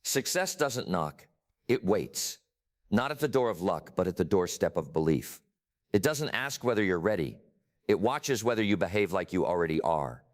Success doesn't knock, it waits. Not at the door of luck, but at the doorstep of belief. It doesn't ask whether you're ready. It watches whether you behave like you already are.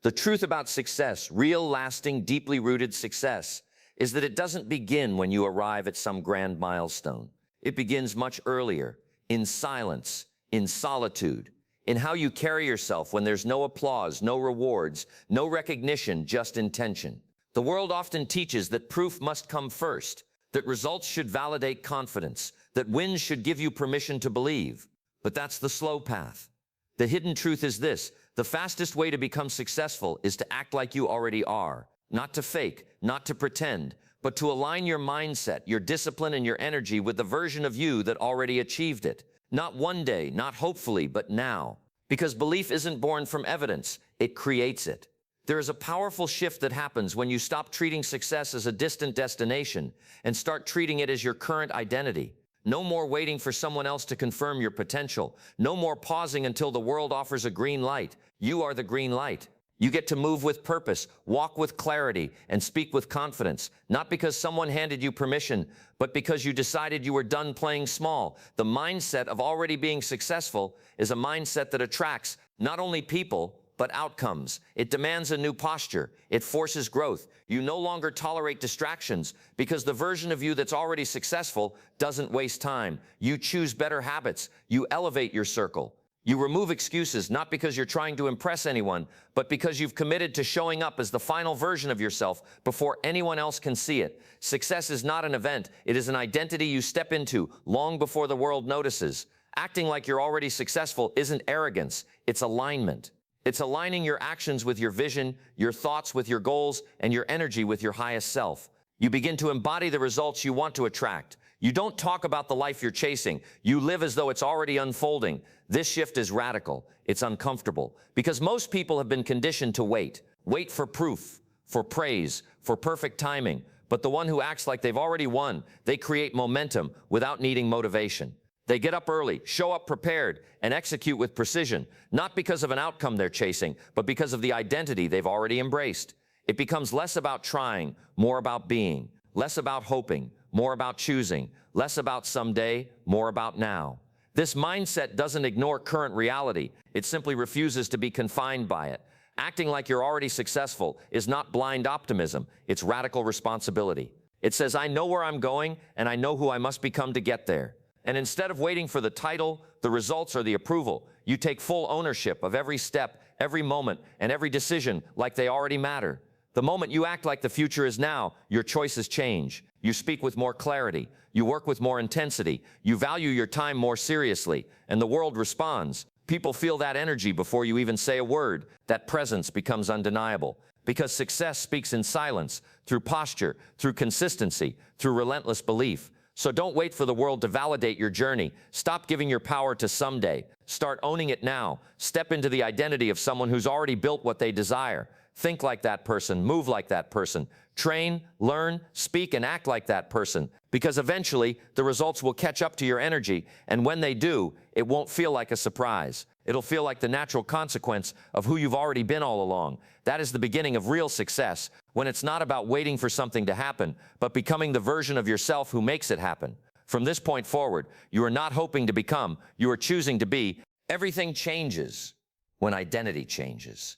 The truth about success, real, lasting, deeply rooted success, is that it doesn't begin when you arrive at some grand milestone. It begins much earlier, in silence, in solitude, in how you carry yourself when there's no applause, no rewards, no recognition, just intention. The world often teaches that proof must come first, that results should validate confidence, that wins should give you permission to believe. But that's the slow path. The hidden truth is this: the fastest way to become successful is to act like you already are, not to fake, not to pretend, but to align your mindset, your discipline, and your energy with the version of you that already achieved it. Not one day, not hopefully, but now. Because belief isn't born from evidence, it creates it. There is a powerful shift that happens when you stop treating success as a distant destination and start treating it as your current identity. No more waiting for someone else to confirm your potential. No more pausing until the world offers a green light. You are the green light. You get to move with purpose, walk with clarity, and speak with confidence, not because someone handed you permission, but because you decided you were done playing small. The mindset of already being successful is a mindset that attracts not only people, but outcomes. It demands a new posture. It forces growth. You no longer tolerate distractions because the version of you that's already successful doesn't waste time. You choose better habits. You elevate your circle. You remove excuses, not because you're trying to impress anyone, but because you've committed to showing up as the final version of yourself before anyone else can see it. Success is not an event. It is an identity you step into long before the world notices. Acting like you're already successful isn't arrogance. It's alignment. It's aligning your actions with your vision, your thoughts with your goals, and your energy with your highest self. You begin to embody the results you want to attract. You don't talk about the life you're chasing. You live as though it's already unfolding. This shift is radical. It's uncomfortable because most people have been conditioned to wait. Wait for proof, for praise, for perfect timing. But the one who acts like they've already won, they create momentum without needing motivation. They get up early, show up prepared, and execute with precision, not because of an outcome they're chasing, but because of the identity they've already embraced. It becomes less about trying, more about being, less about hoping, more about choosing, less about someday, more about now. This mindset doesn't ignore current reality. It simply refuses to be confined by it. Acting like you're already successful is not blind optimism. It's radical responsibility. It says, I know where I'm going, and I know who I must become to get there. And instead of waiting for the title, the results, or the approval, you take full ownership of every step, every moment, and every decision like they already matter. The moment you act like the future is now, your choices change. You speak with more clarity. You work with more intensity. You value your time more seriously, and the world responds. People feel that energy before you even say a word. That presence becomes undeniable. Because success speaks in silence, through posture, through consistency, through relentless belief. So don't wait for the world to validate your journey. Stop giving your power to someday. Start owning it now. Step into the identity of someone who's already built what they desire. Think like that person. Move like that person. Train, learn, speak, and act like that person. Because eventually, the results will catch up to your energy, and when they do, it won't feel like a surprise. It'll feel like the natural consequence of who you've already been all along. That is the beginning of real success, when it's not about waiting for something to happen, but becoming the version of yourself who makes it happen. From this point forward, you are not hoping to become, you are choosing to be. Everything changes when identity changes.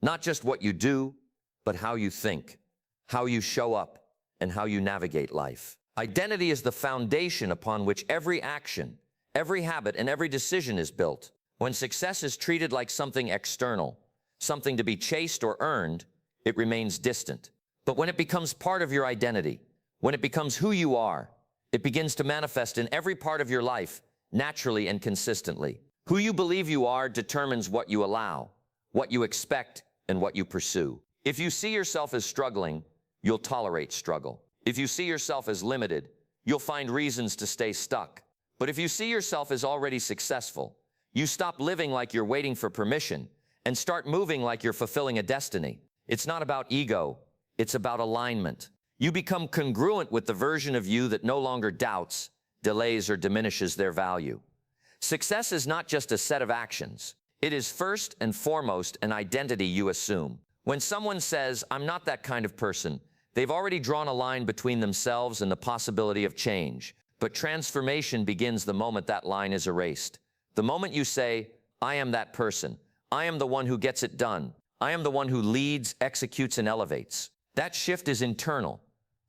Not just what you do, but how you think, how you show up, and how you navigate life. Identity is the foundation upon which every action, every habit, and every decision is built. When success is treated like something external, something to be chased or earned, it remains distant. But when it becomes part of your identity, when it becomes who you are, it begins to manifest in every part of your life, naturally and consistently. Who you believe you are determines what you allow, what you expect, and what you pursue. If you see yourself as struggling, you'll tolerate struggle. If you see yourself as limited, you'll find reasons to stay stuck. But if you see yourself as already successful, you stop living like you're waiting for permission and start moving like you're fulfilling a destiny. It's not about ego, it's about alignment. You become congruent with the version of you that no longer doubts, delays, or diminishes their value. Success is not just a set of actions. It is first and foremost an identity you assume. When someone says, I'm not that kind of person, They've already drawn a line between themselves and the possibility of change. But transformation begins the moment that line is erased. The moment you say, I am that person. I am the one who gets it done. I am the one who leads, executes, and elevates. That shift is internal,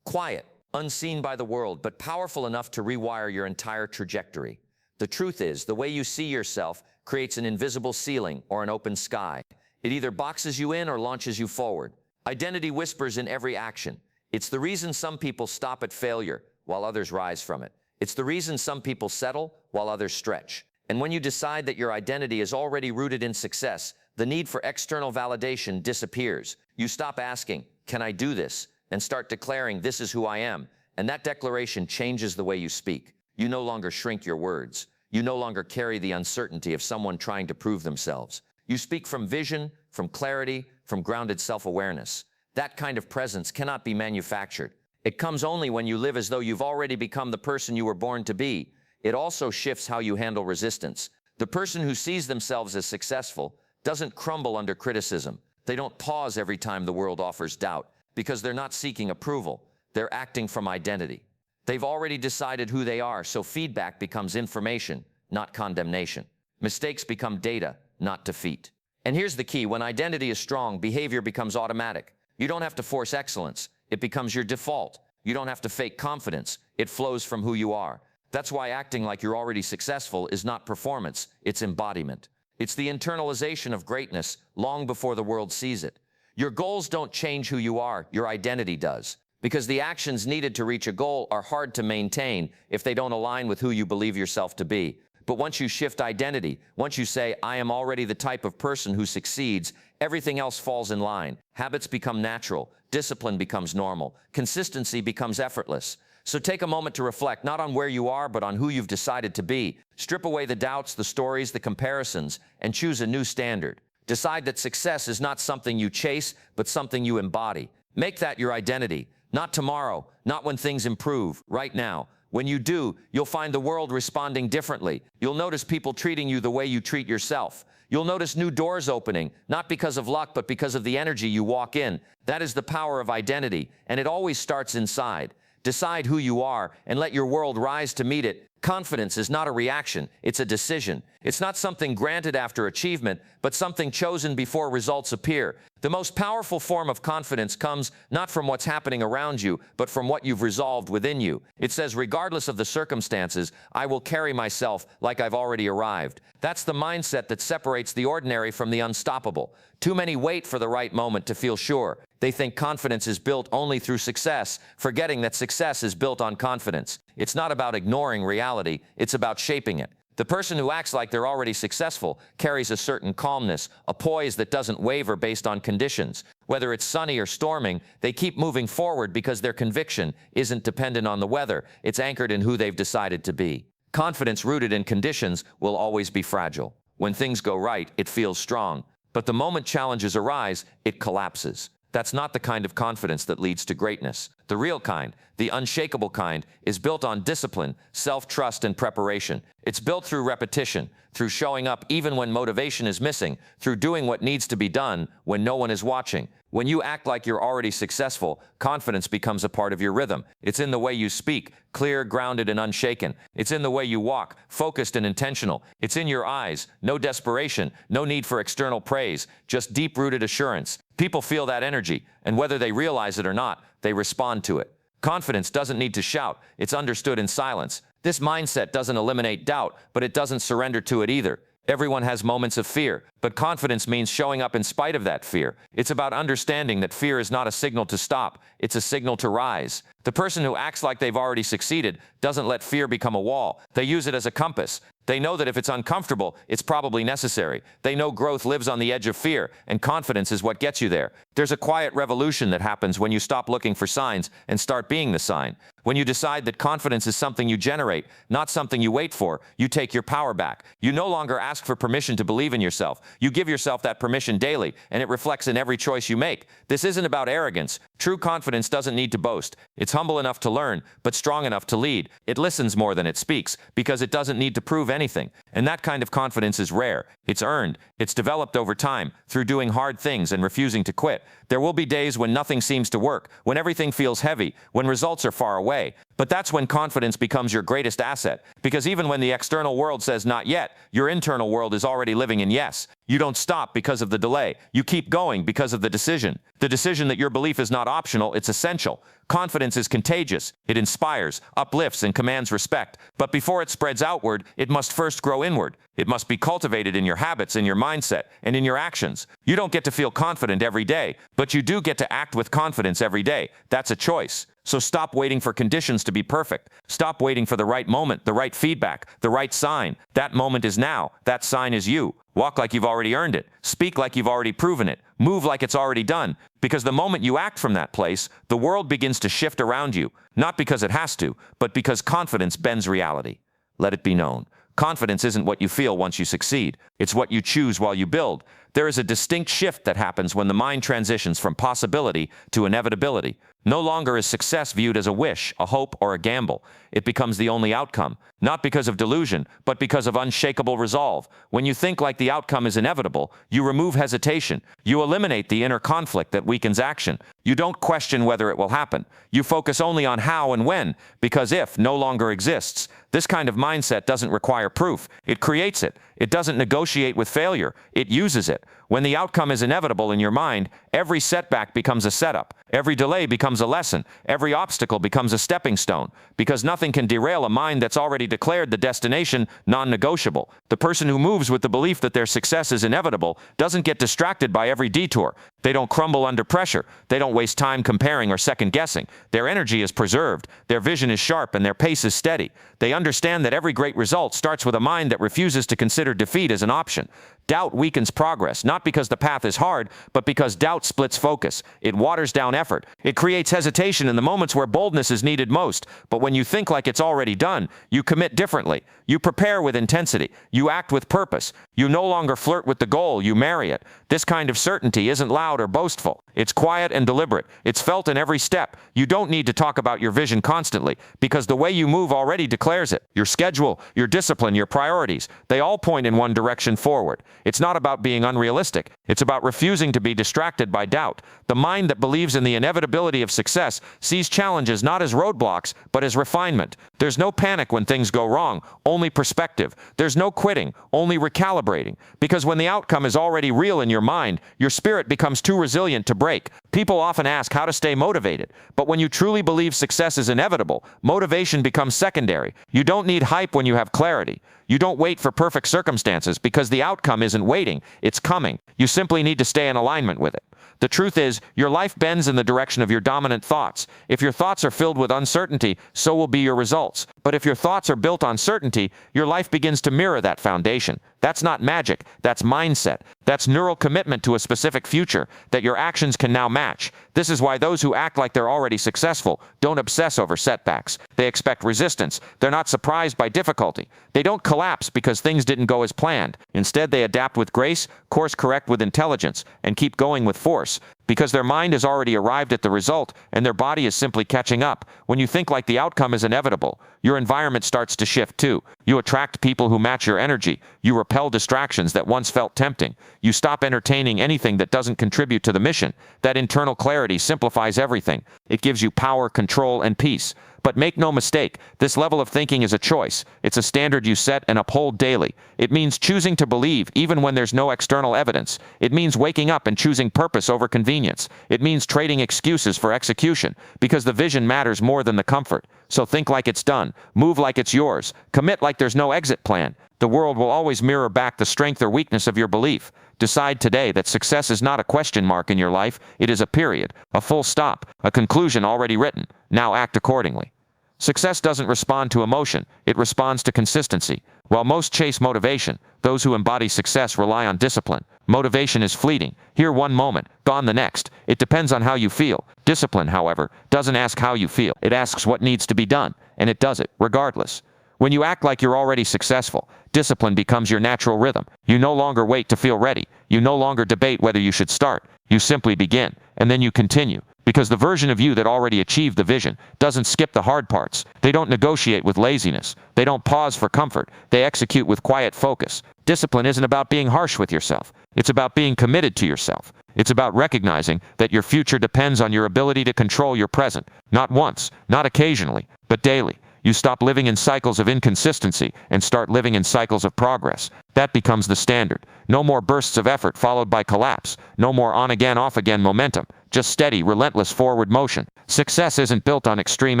quiet, unseen by the world, but powerful enough to rewire your entire trajectory. The truth is, the way you see yourself creates an invisible ceiling or an open sky. It either boxes you in or launches you forward. Identity whispers in every action. It's the reason some people stop at failure while others rise from it. It's the reason some people settle while others stretch. And when you decide that your identity is already rooted in success, the need for external validation disappears. You stop asking, can I do this? And start declaring, this is who I am. And that declaration changes the way you speak. You no longer shrink your words. You no longer carry the uncertainty of someone trying to prove themselves. You speak from vision, from clarity, from grounded self-awareness. That kind of presence cannot be manufactured. It comes only when you live as though you've already become the person you were born to be. It also shifts how you handle resistance. The person who sees themselves as successful doesn't crumble under criticism. They don't pause every time the world offers doubt, because they're not seeking approval. They're acting from identity. They've already decided who they are, so feedback becomes information, not condemnation. Mistakes become data, not defeat. And here's the key: when identity is strong, behavior becomes automatic. You don't have to force excellence. It becomes your default. You don't have to fake confidence. It flows from who you are. That's why acting like you're already successful is not performance, it's embodiment. It's the internalization of greatness long before the world sees it. Your goals don't change who you are, your identity does. Because the actions needed to reach a goal are hard to maintain if they don't align with who you believe yourself to be. But once you shift identity, once you say, I am already the type of person who succeeds, everything else falls in line. Habits become natural. Discipline becomes normal. Consistency becomes effortless. So take a moment to reflect, not on where you are, but on who you've decided to be. Strip away the doubts, the stories, the comparisons, and choose a new standard. Decide that success is not something you chase, but something you embody. Make that your identity. Not tomorrow, not when things improve, right now. When you do, you'll find the world responding differently. You'll notice people treating you the way you treat yourself. You'll notice new doors opening, not because of luck, but because of the energy you walk in. That is the power of identity, and it always starts inside. Decide who you are and let your world rise to meet it. Confidence is not a reaction, it's a decision. It's not something granted after achievement, but something chosen before results appear. The most powerful form of confidence comes not from what's happening around you, but from what you've resolved within you. It says, regardless of the circumstances, I will carry myself like I've already arrived. That's the mindset that separates the ordinary from the unstoppable. Too many wait for the right moment to feel sure. They think confidence is built only through success, forgetting that success is built on confidence. It's not about ignoring reality, it's about shaping it. The person who acts like they're already successful carries a certain calmness, a poise that doesn't waver based on conditions. Whether it's sunny or storming, they keep moving forward because their conviction isn't dependent on the weather. It's anchored in who they've decided to be. Confidence rooted in conditions will always be fragile. When things go right, it feels strong. But the moment challenges arise, it collapses. That's not the kind of confidence that leads to greatness. The real kind, the unshakable kind, is built on discipline, self-trust, and preparation. It's built through repetition, through showing up even when motivation is missing, through doing what needs to be done when no one is watching. When you act like you're already successful, confidence becomes a part of your rhythm. It's in the way you speak, clear, grounded, and unshaken. It's in the way you walk, focused and intentional. It's in your eyes, no desperation, no need for external praise, just deep-rooted assurance. People feel that energy, and whether they realize it or not, they respond to it. Confidence doesn't need to shout, it's understood in silence. This mindset doesn't eliminate doubt, but it doesn't surrender to it either. Everyone has moments of fear, but confidence means showing up in spite of that fear. It's about understanding that fear is not a signal to stop, it's a signal to rise. The person who acts like they've already succeeded doesn't let fear become a wall. They use it as a compass. They know that if it's uncomfortable, it's probably necessary. They know growth lives on the edge of fear, and confidence is what gets you there. There's a quiet revolution that happens when you stop looking for signs and start being the sign. When you decide that confidence is something you generate, not something you wait for, you take your power back. You no longer ask for permission to believe in yourself. You give yourself that permission daily, and it reflects in every choice you make. This isn't about arrogance. True confidence doesn't need to boast. It's humble enough to learn, but strong enough to lead. It listens more than it speaks, because it doesn't need to prove anything. And that kind of confidence is rare. It's earned. It's developed over time, through doing hard things and refusing to quit. There will be days when nothing seems to work, when everything feels heavy, when results are far away. But that's when confidence becomes your greatest asset, because even when the external world says not yet, your internal world is already living in yes. You don't stop because of the delay. You keep going because of the decision. The decision that your belief is not optional, it's essential. Confidence is contagious. It inspires, uplifts, and commands respect. But before it spreads outward, it must first grow inward. It must be cultivated in your habits, in your mindset, and in your actions. You don't get to feel confident every day, but you do get to act with confidence every day. That's a choice. So stop waiting for conditions to be perfect. Stop waiting for the right moment, the right feedback, the right sign. That moment is now. That sign is you. Walk like you've already earned it. Speak like you've already proven it. Move like it's already done. Because the moment you act from that place, the world begins to shift around you. Not because it has to, but because confidence bends reality. Let it be known. Confidence isn't what you feel once you succeed. It's what you choose while you build. There is a distinct shift that happens when the mind transitions from possibility to inevitability. No longer is success viewed as a wish, a hope, or a gamble. It becomes the only outcome, not because of delusion, but because of unshakable resolve. When you think like the outcome is inevitable, you remove hesitation. You eliminate the inner conflict that weakens action. You don't question whether it will happen. You focus only on how and when, because if no longer exists. This kind of mindset doesn't require proof. It creates it. It doesn't negotiate with failure. It uses it. When the outcome is inevitable in your mind, every setback becomes a setup. Every delay becomes a lesson. Every obstacle becomes a stepping stone. Because nothing can derail a mind that's already declared the destination non-negotiable. The person who moves with the belief that their success is inevitable doesn't get distracted by every detour. They don't crumble under pressure. They don't waste time comparing or second-guessing. Their energy is preserved. Their vision is sharp and their pace is steady. They understand that every great result starts with a mind that refuses to consider defeat as an option. Doubt weakens progress, not because the path is hard, but because doubt splits focus. It waters down effort. It creates hesitation in the moments where boldness is needed most. But when you think like it's already done, you commit differently. You prepare with intensity. You act with purpose. You no longer flirt with the goal, you marry it. This kind of certainty isn't loud or boastful. It's quiet and deliberate. It's felt in every step. You don't need to talk about your vision constantly, because the way you move already declares it. Your schedule, your discipline, your priorities, they all point in one direction forward. It's not about being unrealistic. It's about refusing to be distracted by doubt. The mind that believes in the inevitability of success sees challenges not as roadblocks, but as refinement. There's no panic when things go wrong, only perspective. There's no quitting, only recalibrating. Because when the outcome is already real in your mind, your spirit becomes too resilient to break. People often ask how to stay motivated. But when you truly believe success is inevitable, motivation becomes secondary. You don't need hype when you have clarity. You don't wait for perfect circumstances because the outcome isn't waiting, it's coming. You simply need to stay in alignment with it. The truth is, your life bends in the direction of your dominant thoughts. If your thoughts are filled with uncertainty, so will be your results. But if your thoughts are built on certainty, your life begins to mirror that foundation. That's not magic, that's mindset. That's neural commitment to a specific future that your actions can now match. This is why those who act like they're already successful don't obsess over setbacks. They expect resistance. They're not surprised by difficulty. They don't collapse because things didn't go as planned. Instead, they adapt with grace, course correct with intelligence, and keep going with force. Because their mind has already arrived at the result, and their body is simply catching up. When you think like the outcome is inevitable, your environment starts to shift too. You attract people who match your energy. You repel distractions that once felt tempting. You stop entertaining anything that doesn't contribute to the mission. That internal clarity simplifies everything. It gives you power, control, and peace. But make no mistake, this level of thinking is a choice. It's a standard you set and uphold daily. It means choosing to believe even when there's no external evidence. It means waking up and choosing purpose over convenience. It means trading excuses for execution, because the vision matters more than the comfort. So think like it's done. Move like it's yours. Commit like there's no exit plan. The world will always mirror back the strength or weakness of your belief. Decide today that success is not a question mark in your life. It is a period, a full stop, a conclusion already written. Now act accordingly. Success doesn't respond to emotion. It responds to consistency. While most chase motivation, those who embody success rely on discipline. Motivation is fleeting. Here one moment, gone the next. It depends on how you feel. Discipline, however, doesn't ask how you feel. It asks what needs to be done, and it does it, regardless. When you act like you're already successful, discipline becomes your natural rhythm. You no longer wait to feel ready. You no longer debate whether you should start. You simply begin, and then you continue. because the version of you that already achieved the vision doesn't skip the hard parts. They don't negotiate with laziness. They don't pause for comfort. They execute with quiet focus. Discipline isn't about being harsh with yourself. It's about being committed to yourself. It's about recognizing that your future depends on your ability to control your present, not once, not occasionally, but daily. You stop living in cycles of inconsistency and start living in cycles of progress. That becomes the standard. No more bursts of effort followed by collapse. No more on-again, off-again momentum. Just steady, relentless forward motion. Success isn't built on extreme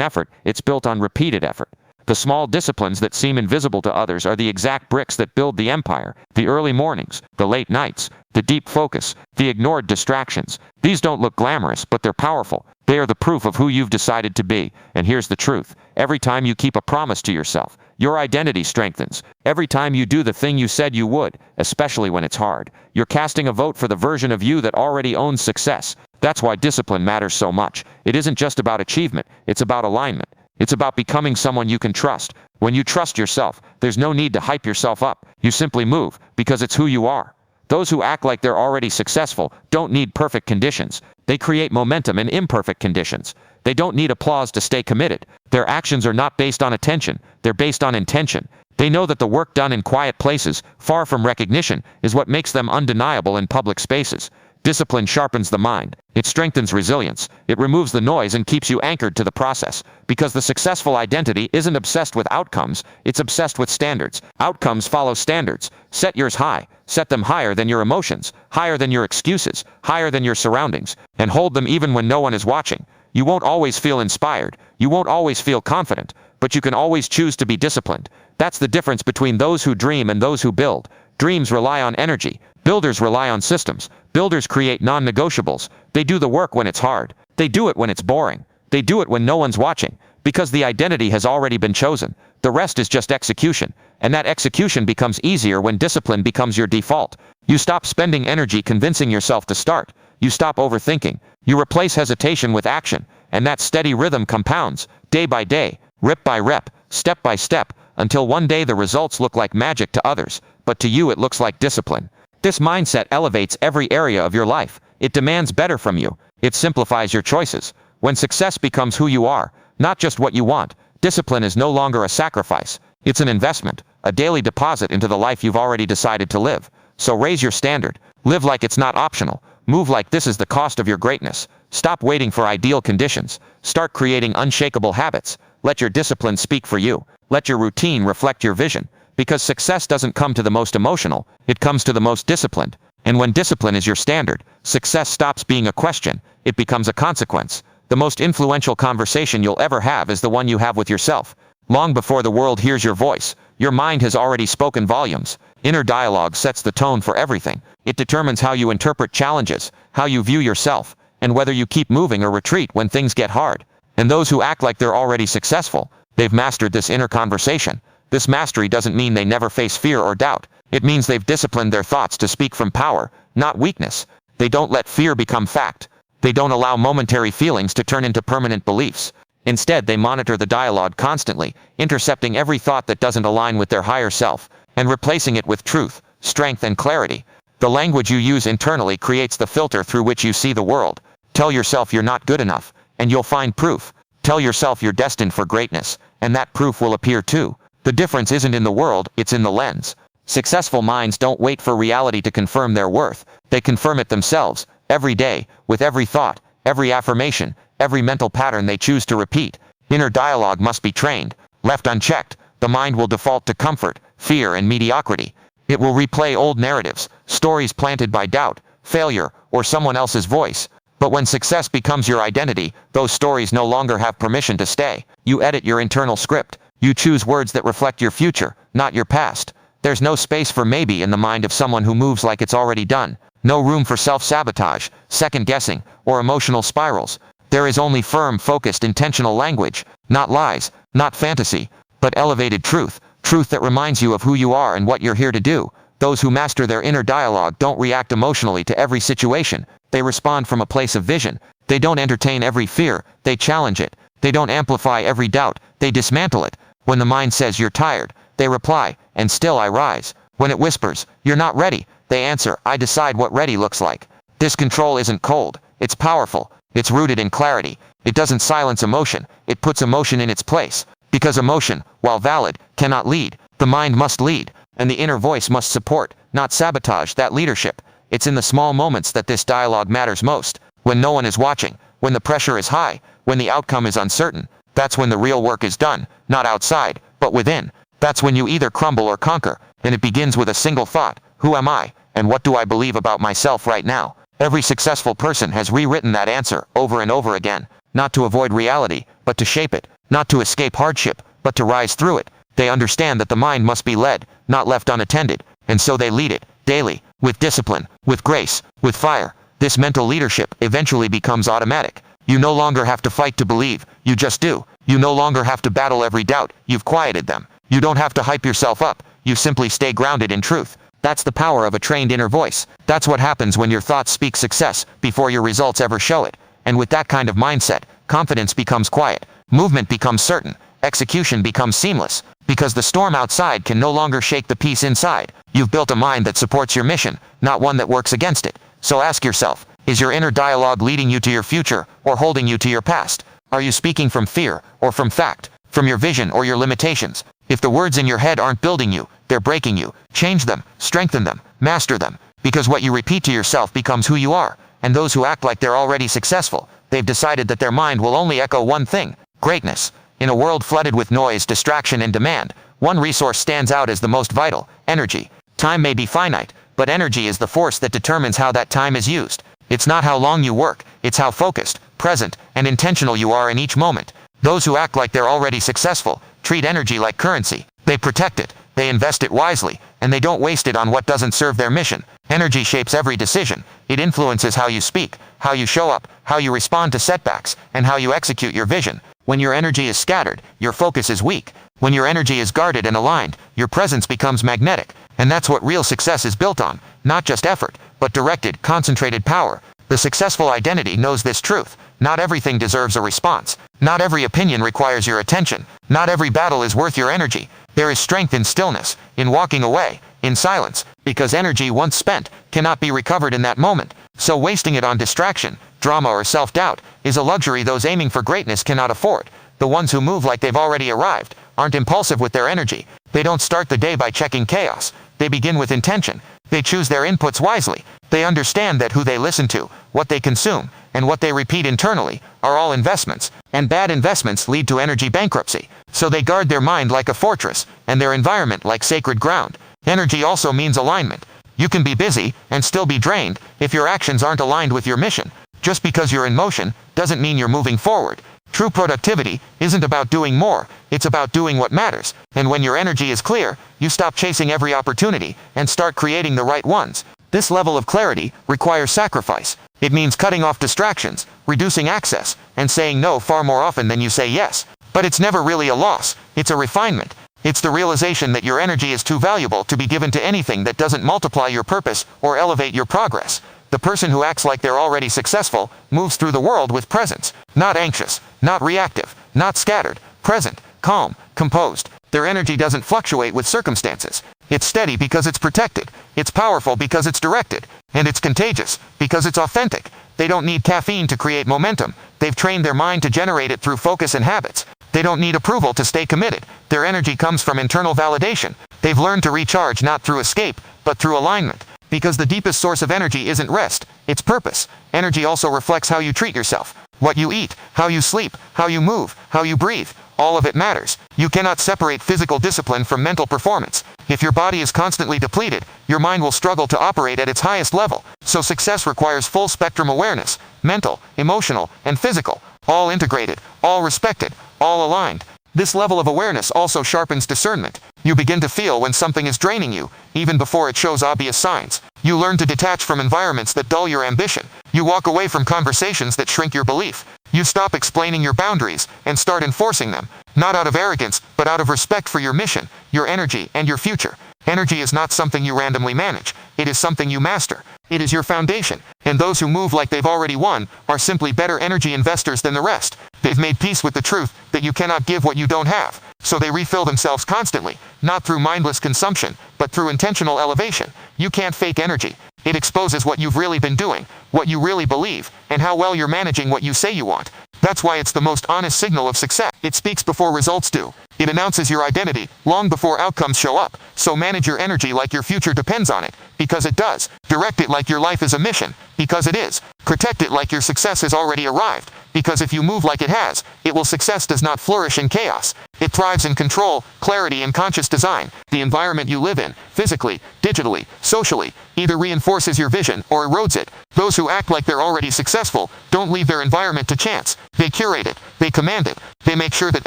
effort. It's built on repeated effort. The small disciplines that seem invisible to others are the exact bricks that build the empire. The early mornings, the late nights, the deep focus, the ignored distractions. These don't look glamorous, but they're powerful. They are the proof of who you've decided to be. And here's the truth. Every time you keep a promise to yourself, your identity strengthens. Every time you do the thing you said you would, especially when it's hard, you're casting a vote for the version of you that already owns success. That's why discipline matters so much. It isn't just about achievement, it's about alignment. It's about becoming someone you can trust. When you trust yourself, there's no need to hype yourself up. You simply move, because it's who you are. Those who act like they're already successful don't need perfect conditions. They create momentum in imperfect conditions. They don't need applause to stay committed. Their actions are not based on attention, they're based on intention. They know that the work done in quiet places, far from recognition, is what makes them undeniable in public spaces. Discipline sharpens the mind. It strengthens resilience. It removes the noise and keeps you anchored to the process. Because the successful identity isn't obsessed with outcomes, it's obsessed with standards. Outcomes follow standards. Set yours high. Set them higher than your emotions, higher than your excuses, higher than your surroundings, and hold them even when no one is watching. You won't always feel inspired. You won't always feel confident, but you can always choose to be disciplined. That's the difference between those who dream and those who build. Dreams rely on energy. Builders rely on systems. Builders create non-negotiables. They do the work when it's hard. They do it when it's boring. They do it when no one's watching. Because the identity has already been chosen. The rest is just execution. And that execution becomes easier when discipline becomes your default. You stop spending energy convincing yourself to start. You stop overthinking. You replace hesitation with action. And that steady rhythm compounds, day by day, rep by rep, step by step, until one day the results look like magic to others, but to you it looks like discipline. This mindset elevates every area of your life. It demands better from you. It simplifies your choices. When success becomes who you are, not just what you want, discipline is no longer a sacrifice. It's an investment, a daily deposit into the life you've already decided to live. So raise your standard. Live like it's not optional. Move like this is the cost of your greatness. Stop waiting for ideal conditions. Start creating unshakable habits. Let your discipline speak for you. Let your routine reflect your vision. Because success doesn't come to the most emotional, it comes to the most disciplined. And when discipline is your standard, success stops being a question, it becomes a consequence. The most influential conversation you'll ever have is the one you have with yourself. Long before the world hears your voice, your mind has already spoken volumes. Inner dialogue sets the tone for everything. It determines how you interpret challenges, how you view yourself, and whether you keep moving or retreat when things get hard. And those who act like they're already successful, they've mastered this inner conversation. This mastery doesn't mean they never face fear or doubt. It means they've disciplined their thoughts to speak from power, not weakness. They don't let fear become fact. They don't allow momentary feelings to turn into permanent beliefs. Instead, they monitor the dialogue constantly, intercepting every thought that doesn't align with their higher self, and replacing it with truth, strength, and clarity. The language you use internally creates the filter through which you see the world. Tell yourself you're not good enough, and you'll find proof. Tell yourself you're destined for greatness, and that proof will appear too. The difference isn't in the world, it's in the lens. Successful minds don't wait for reality to confirm their worth. They confirm it themselves, every day, with every thought, every affirmation, every mental pattern they choose to repeat. Inner dialogue must be trained. Left unchecked, the mind will default to comfort, fear, and mediocrity. It will replay old narratives, stories planted by doubt, failure, or someone else's voice. But when success becomes your identity, those stories no longer have permission to stay. You edit your internal script. You choose words that reflect your future, not your past. There's no space for maybe in the mind of someone who moves like it's already done. No room for self-sabotage, second-guessing, or emotional spirals. There is only firm, focused, intentional language. Not lies, not fantasy, but elevated truth. Truth that reminds you of who you are and what you're here to do. Those who master their inner dialogue don't react emotionally to every situation. They respond from a place of vision. They don't entertain every fear, they challenge it. They don't amplify every doubt, they dismantle it. When the mind says you're tired, they reply, and still I rise. When it whispers, you're not ready, they answer, I decide what ready looks like. This control isn't cold, it's powerful. It's rooted in clarity. It doesn't silence emotion. It puts emotion in its place. Because emotion, while valid, cannot lead. The mind must lead, and the inner voice must support, not sabotage, that leadership. It's in the small moments that this dialogue matters most. When no one is watching, when the pressure is high, when the outcome is uncertain, that's when the real work is done, not outside, but within. That's when you either crumble or conquer, and it begins with a single thought: who am I, and what do I believe about myself right now? Every successful person has rewritten that answer over and over again, not to avoid reality, but to shape it, not to escape hardship, but to rise through it. They understand that the mind must be led, not left unattended, and so they lead it, daily, with discipline, with grace, with fire. This mental leadership eventually becomes automatic. You no longer have to fight to believe, you just do. You no longer have to battle every doubt, you've quieted them. You don't have to hype yourself up, you simply stay grounded in truth. That's the power of a trained inner voice. That's what happens when your thoughts speak success before your results ever show it. And with that kind of mindset, confidence becomes quiet, movement becomes certain, execution becomes seamless, because the storm outside can no longer shake the peace inside. You've built a mind that supports your mission, not one that works against it. So ask yourself, is your inner dialogue leading you to your future, or holding you to your past? Are you speaking from fear, or from fact, from your vision or your limitations? If the words in your head aren't building you, they're breaking you. Change them, strengthen them, master them, because what you repeat to yourself becomes who you are. And those who act like they're already successful, they've decided that their mind will only echo one thing: greatness. In a world flooded with noise, distraction, and demand, one resource stands out as the most vital: energy. Time may be finite, but energy is the force that determines how that time is used. It's not how long you work, it's how focused, present, and intentional you are in each moment. Those who act like they're already successful treat energy like currency. They protect it, they invest it wisely, and they don't waste it on what doesn't serve their mission. Energy shapes every decision. It influences how you speak, how you show up, how you respond to setbacks, and how you execute your vision. When your energy is scattered, your focus is weak. When your energy is guarded and aligned, your presence becomes magnetic. And that's what real success is built on. Not just effort, but directed, concentrated power. The successful identity knows this truth. Not everything deserves a response. Not every opinion requires your attention. Not every battle is worth your energy. There is strength in stillness, in walking away, in silence, because energy once spent cannot be recovered in that moment. So wasting it on distraction, drama, or self-doubt is a luxury those aiming for greatness cannot afford. The ones who move like they've already arrived aren't impulsive with their energy. They don't start the day by checking chaos. They begin with intention. They choose their inputs wisely. They understand that who they listen to, what they consume, and what they repeat internally are all investments, and bad investments lead to energy bankruptcy. So they guard their mind like a fortress, and their environment like sacred ground. Energy also means alignment. You can be busy and still be drained if your actions aren't aligned with your mission. Just because you're in motion doesn't mean you're moving forward. True productivity isn't about doing more, it's about doing what matters. And when your energy is clear, you stop chasing every opportunity and start creating the right ones. This level of clarity requires sacrifice. It means cutting off distractions, reducing access, and saying no far more often than you say yes. But it's never really a loss, it's a refinement. It's the realization that your energy is too valuable to be given to anything that doesn't multiply your purpose or elevate your progress. The person who acts like they're already successful moves through the world with presence. Not anxious, not reactive, not scattered, present, calm, composed. Their energy doesn't fluctuate with circumstances. It's steady because it's protected. It's powerful because it's directed. And it's contagious because it's authentic. They don't need caffeine to create momentum. They've trained their mind to generate it through focus and habits. They don't need approval to stay committed. Their energy comes from internal validation. They've learned to recharge not through escape, but through alignment. Because the deepest source of energy isn't rest, it's purpose. Energy also reflects how you treat yourself. What you eat, how you sleep, how you move, how you breathe. All of it matters. You cannot separate physical discipline from mental performance. If your body is constantly depleted, your mind will struggle to operate at its highest level. So success requires full spectrum awareness, mental, emotional, and physical, all integrated, all respected, all aligned. This level of awareness also sharpens discernment. You begin to feel when something is draining you, even before it shows obvious signs. You learn to detach from environments that dull your ambition. You walk away from conversations that shrink your belief. You stop explaining your boundaries and start enforcing them, not out of arrogance, but out of respect for your mission, your energy, and your future. Energy is not something you randomly manage. It is something you master. It is your foundation. And those who move like they've already won are simply better energy investors than the rest. They've made peace with the truth that you cannot give what you don't have. So they refill themselves constantly, not through mindless consumption, but through intentional elevation. You can't fake energy. It exposes what you've really been doing, what you really believe, and how well you're managing what you say you want. That's why it's the most honest signal of success. It speaks before results do. It announces your identity, long before outcomes show up. So manage your energy like your future depends on it, because it does. Direct it like your life is a mission, because it is. Protect it like your success has already arrived, because if you move like it has, success does not flourish in chaos. It thrives in control, clarity, and conscious design. The environment you live in, physically, digitally, socially, either reinforces your vision or erodes it. Those who act like they're already successful don't leave their environment to chance. They curate it. They command it. They make sure that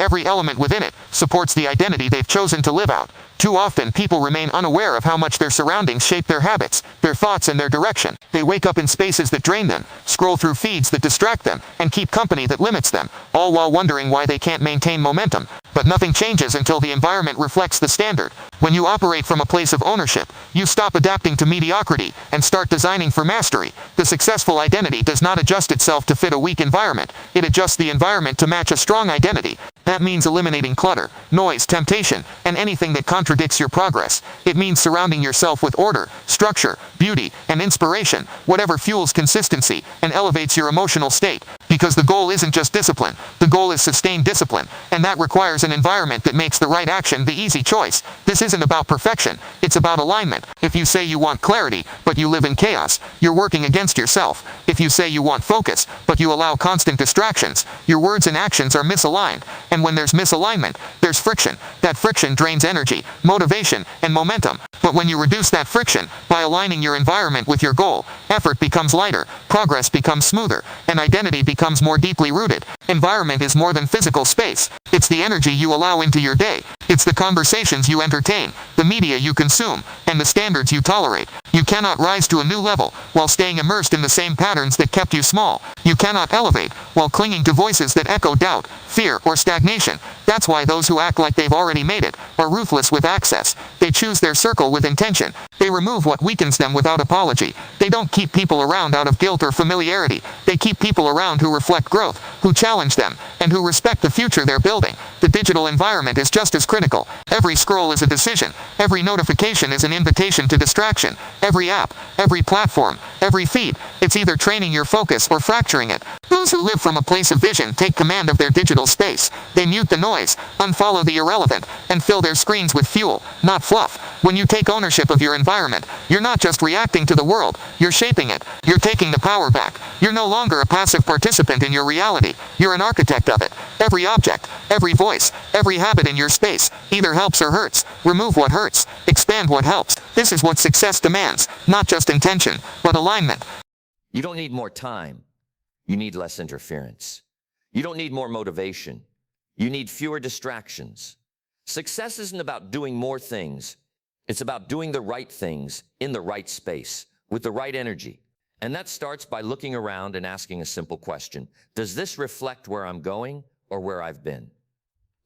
every element within it supports the identity they've chosen to live out. Too often, people remain unaware of how much their surroundings shape their habits, their thoughts, and their direction. They wake up in spaces that drain them, scroll through feeds that distract them, and keep company that limits them, all while wondering why they can't maintain momentum. But nothing changes until the environment reflects the standard. When you operate from a place of ownership, you stop adapting to mediocrity and start designing for mastery. The successful identity does not adjust itself to fit a weak environment. It adjusts the environment to match a strong identity. That means eliminating clutter, noise, temptation, and anything that contradicts your progress. It means surrounding yourself with order, structure, beauty, and inspiration, whatever fuels consistency and elevates your emotional state. Because the goal isn't just discipline, the goal is sustained discipline, and that requires an environment that makes the right action the easy choice. This isn't about perfection, it's about alignment. If you say you want clarity, but you live in chaos, you're working against yourself. If you say you want focus, but you allow constant distractions, your words and actions are misaligned. And when there's misalignment, there's friction. That friction drains energy, motivation, and momentum. But when you reduce that friction, by aligning your environment with your goal, effort becomes lighter, progress becomes smoother, and identity becomes more deeply rooted. Environment is more than physical space. It's the energy you allow into your day. It's the conversations you entertain, the media you consume, and the standards you tolerate. You cannot rise to a new level while staying immersed in the same patterns that kept you small. You cannot elevate while clinging to voices that echo doubt, fear, or stagnation. That's why those who act like they've already made it are ruthless with access. They choose their circle with intention. They remove what weakens them without apology. They don't keep people around out of guilt or familiarity. They keep people around who reflect growth, who challenge them, and who respect the future they're building. The digital environment is just as critical. Every scroll is a decision. Every notification is an invitation to distraction. Every app, every platform, every feed, it's either training your focus or fracturing it. Those who live from a place of vision take command of their digital space. They mute the noise, unfollow the irrelevant, and fill their screens with fuel, not fluff. When you take ownership of your environment, you're not just reacting to the world, you're shaping it. You're taking the power back. You're no longer a passive participant in your reality. You're an architect of it. Every object, every voice, every habit in your space either helps or hurts. Remove what hurts. Expand what helps. This is what success demands. Not just intention, but alignment. You don't need more time. You need less interference. You don't need more motivation. You need fewer distractions. Success isn't about doing more things. It's about doing the right things in the right space with the right energy. And that starts by looking around and asking a simple question. Does this reflect where I'm going or where I've been?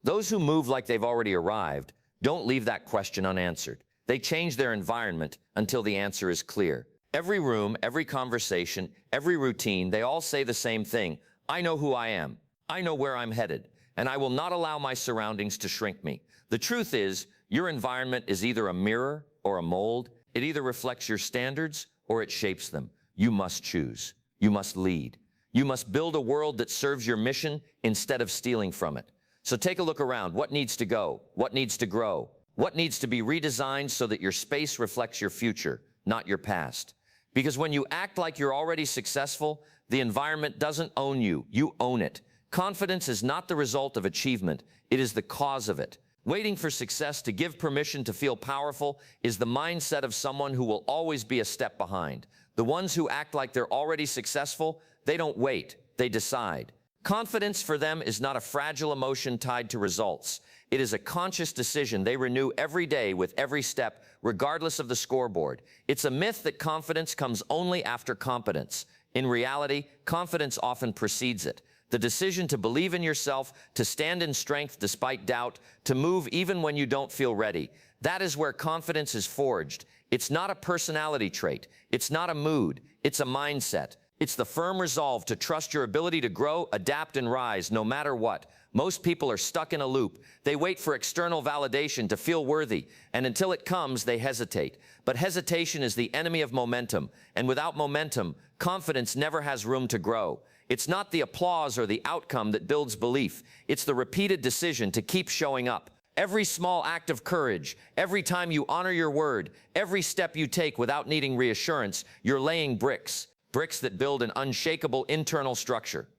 Those who move like they've already arrived don't leave that question unanswered. They change their environment until the answer is clear. Every room, every conversation, every routine, they all say the same thing. I know who I am. I know where I'm headed, and I will not allow my surroundings to shrink me. The truth is, your environment is either a mirror or a mold. It either reflects your standards or it shapes them. You must choose. You must lead. You must build a world that serves your mission instead of stealing from it. So take a look around. What needs to go? What needs to grow? What needs to be redesigned so that your space reflects your future, not your past? Because when you act like you're already successful, the environment doesn't own you. You own it. Confidence is not the result of achievement. It is the cause of it. Waiting for success to give permission to feel powerful is the mindset of someone who will always be a step behind. The ones who act like they're already successful, they don't wait, they decide. Confidence for them is not a fragile emotion tied to results. It is a conscious decision they renew every day with every step, regardless of the scoreboard. It's a myth that confidence comes only after competence. In reality, confidence often precedes it. The decision to believe in yourself, to stand in strength despite doubt, to move even when you don't feel ready. That is where confidence is forged. It's not a personality trait. It's not a mood. It's a mindset. It's the firm resolve to trust your ability to grow, adapt, and rise no matter what. Most people are stuck in a loop. They wait for external validation to feel worthy, and until it comes, they hesitate. But hesitation is the enemy of momentum, and without momentum, confidence never has room to grow. It's not the applause or the outcome that builds belief. It's the repeated decision to keep showing up. Every small act of courage, every time you honor your word, every step you take without needing reassurance, you're laying bricks that build an unshakable internal structure.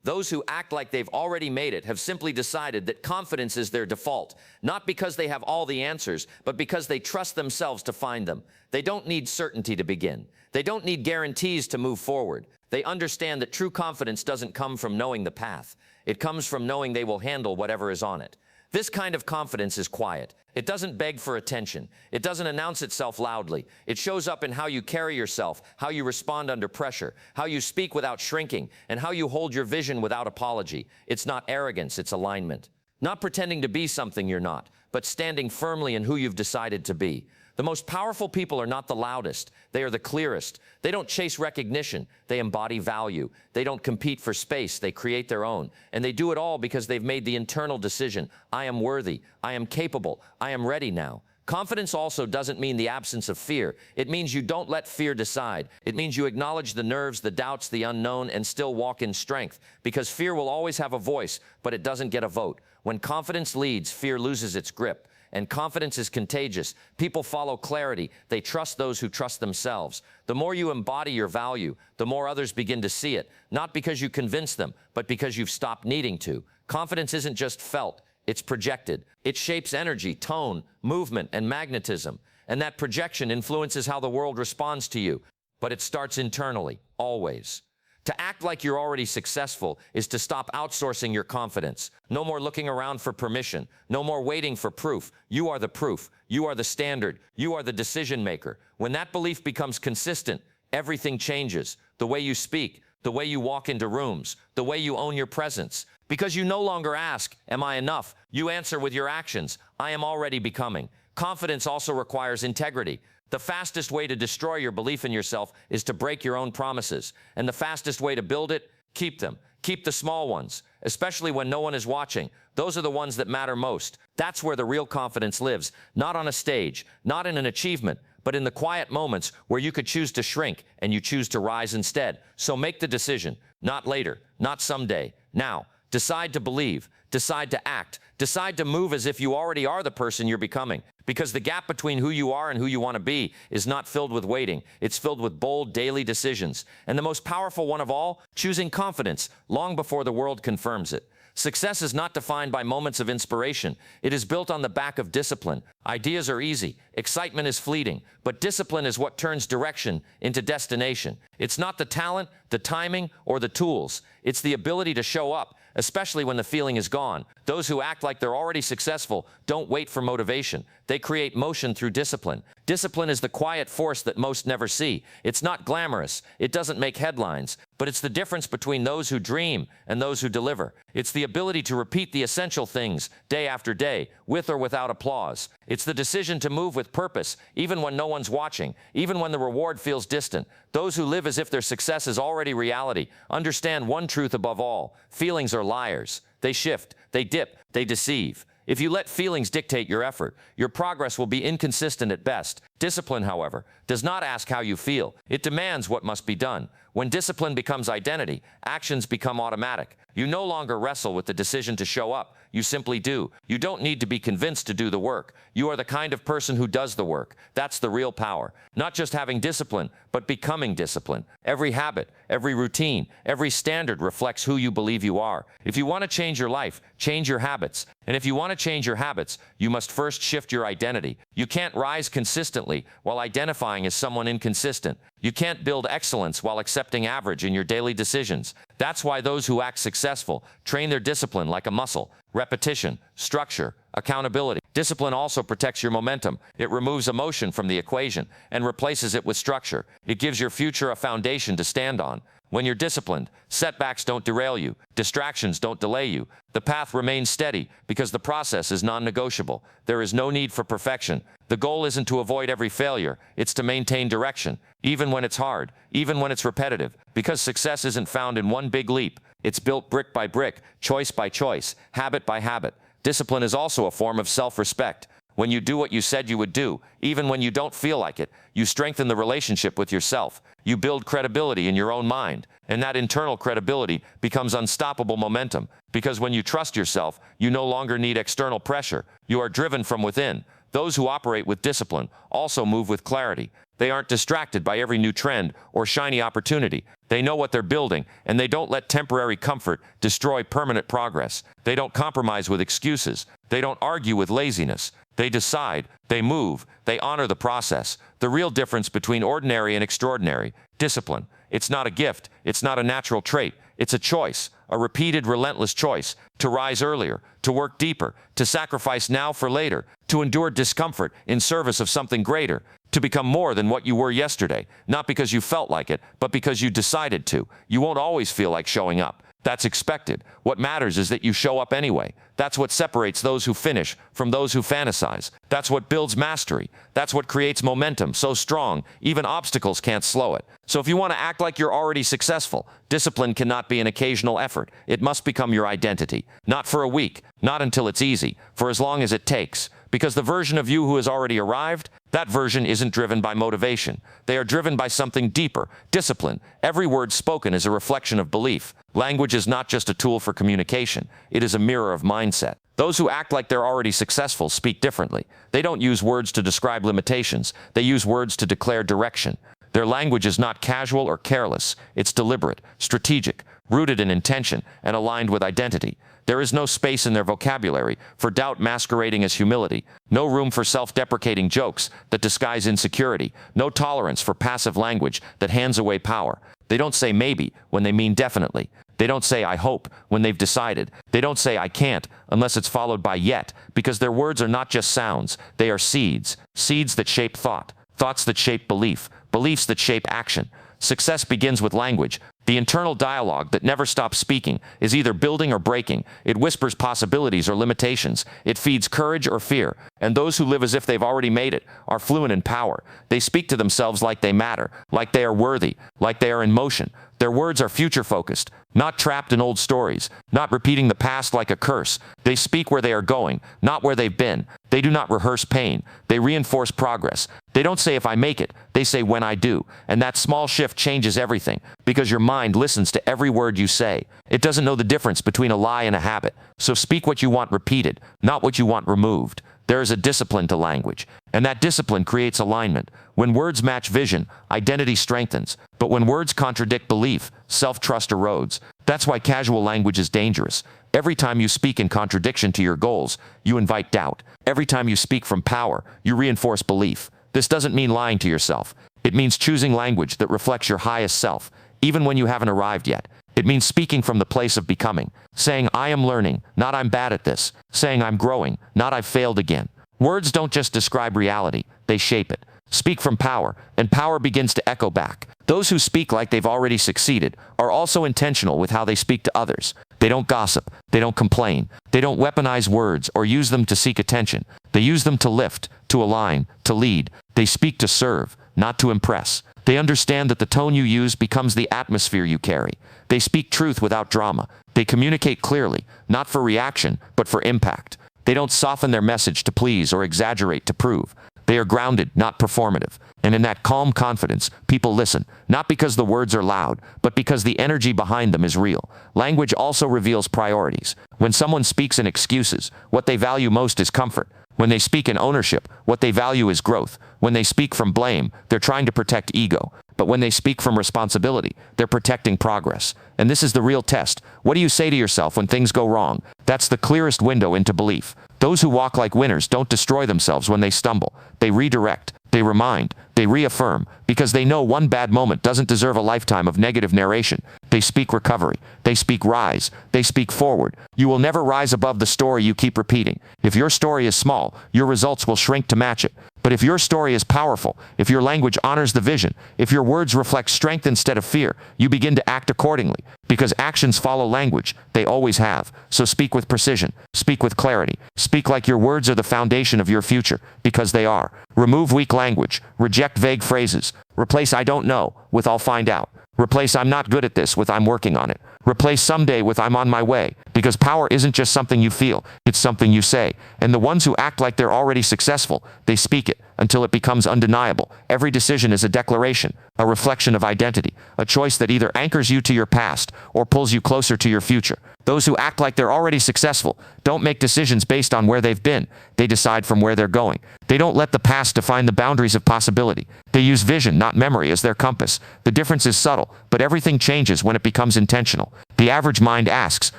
Those who act like they've already made it have simply decided that confidence is their default, not because they have all the answers, but because they trust themselves to find them. They don't need certainty to begin. They don't need guarantees to move forward. They understand that true confidence doesn't come from knowing the path. It comes from knowing they will handle whatever is on it. This kind of confidence is quiet. It doesn't beg for attention. It doesn't announce itself loudly. It shows up in how you carry yourself, how you respond under pressure, how you speak without shrinking, and how you hold your vision without apology. It's not arrogance, it's alignment. Not pretending to be something you're not, but standing firmly in who you've decided to be. The most powerful people are not the loudest. They are the clearest. They don't chase recognition. They embody value. They don't compete for space. They create their own. And they do it all because they've made the internal decision. I am worthy. I am capable. I am ready now. Confidence also doesn't mean the absence of fear. It means you don't let fear decide. It means you acknowledge the nerves, the doubts, the unknown, and still walk in strength. Because fear will always have a voice, but it doesn't get a vote. When confidence leads, fear loses its grip. And confidence is contagious. People follow clarity. They trust those who trust themselves. The more you embody your value, the more others begin to see it, not because you convince them, but because you've stopped needing to. Confidence isn't just felt, it's projected. It shapes energy, tone, movement, and magnetism. And that projection influences how the world responds to you. But it starts internally, always. To act like you're already successful is to stop outsourcing your confidence. No more looking around for permission. No more waiting for proof. You are the proof. You are the standard. You are the decision maker. When that belief becomes consistent, everything changes. The way you speak, the way you walk into rooms, the way you own your presence. Because you no longer ask, am I enough? You answer with your actions, I am already becoming. Confidence also requires integrity. The fastest way to destroy your belief in yourself is to break your own promises. And the fastest way to build it, keep them. Keep the small ones, especially when no one is watching. Those are the ones that matter most. That's where the real confidence lives, not on a stage, not in an achievement, but in the quiet moments where you could choose to shrink and you choose to rise instead. So make the decision, not later, not someday, now. Decide to believe, decide to act, decide to move as if you already are the person you're becoming. Because the gap between who you are and who you want to be is not filled with waiting. It's filled with bold daily decisions. And the most powerful one of all, choosing confidence long before the world confirms it. Success is not defined by moments of inspiration. It is built on the back of discipline. Ideas are easy. Excitement is fleeting. But discipline is what turns direction into destination. It's not the talent, the timing, or the tools. It's the ability to show up, especially when the feeling is gone. Those who act like they're already successful don't wait for motivation. They create motion through discipline. Discipline is the quiet force that most never see. It's not glamorous. It doesn't make headlines. But it's the difference between those who dream and those who deliver. It's the ability to repeat the essential things day after day, with or without applause. It's the decision to move with purpose, even when no one's watching, even when the reward feels distant. Those who live as if their success is already reality understand one truth above all. Feelings are liars. They shift, they dip, they deceive. If you let feelings dictate your effort, your progress will be inconsistent at best. Discipline, however, does not ask how you feel. It demands what must be done. When discipline becomes identity, actions become automatic. You no longer wrestle with the decision to show up. You simply do. You don't need to be convinced to do the work. You are the kind of person who does the work. That's the real power. Not just having discipline, but becoming discipline. Every habit, every routine, every standard reflects who you believe you are. If you want to change your life, change your habits. And if you want to change your habits, you must first shift your identity. You can't rise consistently while identifying as someone inconsistent. You can't build excellence while accepting average in your daily decisions. That's why those who act successful train their discipline like a muscle. Repetition, structure, accountability. Discipline also protects your momentum. It removes emotion from the equation and replaces it with structure. It gives your future a foundation to stand on. When you're disciplined, setbacks don't derail you. Distractions don't delay you. The path remains steady because the process is non-negotiable. There is no need for perfection. The goal isn't to avoid every failure. It's to maintain direction, even when it's hard, even when it's repetitive, because success isn't found in one big leap. It's built brick by brick, choice by choice, habit by habit. Discipline is also a form of self-respect. When you do what you said you would do, even when you don't feel like it, you strengthen the relationship with yourself. You build credibility in your own mind, and that internal credibility becomes unstoppable momentum, because when you trust yourself, you no longer need external pressure. You are driven from within. Those who operate with discipline also move with clarity. They aren't distracted by every new trend or shiny opportunity. They know what they're building, and they don't let temporary comfort destroy permanent progress. They don't compromise with excuses. They don't argue with laziness. They decide, they move, they honor the process. The real difference between ordinary and extraordinary: discipline. It's not a gift, it's not a natural trait. It's a choice, a repeated, relentless choice to rise earlier, to work deeper, to sacrifice now for later, to endure discomfort in service of something greater, to become more than what you were yesterday, not because you felt like it, but because you decided to. You won't always feel like showing up. That's expected. What matters is that you show up anyway. That's what separates those who finish from those who fantasize. That's what builds mastery. That's what creates momentum so strong, even obstacles can't slow it. So if you want to act like you're already successful, discipline cannot be an occasional effort. It must become your identity. Not for a week, not until it's easy, for as long as it takes. Because the version of you who has already arrived, that version isn't driven by motivation. They are driven by something deeper: discipline. Every word spoken is a reflection of belief. Language is not just a tool for communication. It is a mirror of mindset. Those who act like they're already successful speak differently. They don't use words to describe limitations. They use words to declare direction. Their language is not casual or careless. It's deliberate, strategic, rooted in intention, and aligned with identity. There is no space in their vocabulary for doubt masquerading as humility, no room for self-deprecating jokes that disguise insecurity, no tolerance for passive language that hands away power. They don't say maybe when they mean definitely. They don't say I hope when they've decided. They don't say I can't unless it's followed by yet, because their words are not just sounds. They are seeds, seeds that shape thought, thoughts that shape belief, beliefs that shape action. Success begins with language. The internal dialogue that never stops speaking is either building or breaking. It whispers possibilities or limitations. It feeds courage or fear. And those who live as if they've already made it are fluent in power. They speak to themselves like they matter, like they are worthy, like they are in motion. Their words are future-focused, not trapped in old stories, not repeating the past like a curse. They speak where they are going, not where they've been. They do not rehearse pain. They reinforce progress. They don't say if I make it. They say when I do. And that small shift changes everything, because your mind listens to every word you say. It doesn't know the difference between a lie and a habit. So speak what you want repeated, not what you want removed. There is a discipline to language, and that discipline creates alignment. When words match vision, identity strengthens. But when words contradict belief, self-trust erodes. That's why casual language is dangerous. Every time you speak in contradiction to your goals, you invite doubt. Every time you speak from power, you reinforce belief. This doesn't mean lying to yourself. It means choosing language that reflects your highest self, even when you haven't arrived yet. It means speaking from the place of becoming, saying I am learning, not I'm bad at this, saying I'm growing, not I've failed again. Words don't just describe reality, they shape it. Speak from power, and power begins to echo back. Those who speak like they've already succeeded are also intentional with how they speak to others. They don't gossip, they don't complain, they don't weaponize words or use them to seek attention. They use them to lift, to align, to lead. They speak to serve, not to impress. They understand that the tone you use becomes the atmosphere you carry. They speak truth without drama. They communicate clearly, not for reaction, but for impact. They don't soften their message to please or exaggerate to prove. They are grounded, not performative. And in that calm confidence, people listen, not because the words are loud, but because the energy behind them is real. Language also reveals priorities. When someone speaks in excuses, what they value most is comfort. When they speak in ownership, what they value is growth. When they speak from blame, they're trying to protect ego. But when they speak from responsibility, they're protecting progress. And this is the real test. What do you say to yourself when things go wrong? That's the clearest window into belief. Those who walk like winners don't destroy themselves when they stumble. They redirect, they remind, they reaffirm, because they know one bad moment doesn't deserve a lifetime of negative narration. They speak recovery. They speak rise. They speak forward. You will never rise above the story you keep repeating. If your story is small, your results will shrink to match it. But if your story is powerful, if your language honors the vision, if your words reflect strength instead of fear, you begin to act accordingly. Because actions follow language. They always have. So speak with precision. Speak with clarity. Speak like your words are the foundation of your future, because they are. Remove weak language. Reject vague phrases. Replace I don't know with I'll find out. Replace "I'm not good at this" with "I'm working on it." Replace "someday" with "I'm on my way." Because power isn't just something you feel, it's something you say. And the ones who act like they're already successful, they speak it until it becomes undeniable. Every decision is a declaration, a reflection of identity, a choice that either anchors you to your past or pulls you closer to your future. Those who act like they're already successful don't make decisions based on where they've been. They decide from where they're going. They don't let the past define the boundaries of possibility. They use vision, not memory, as their compass. The difference is subtle, but everything changes when it becomes intentional. The average mind asks,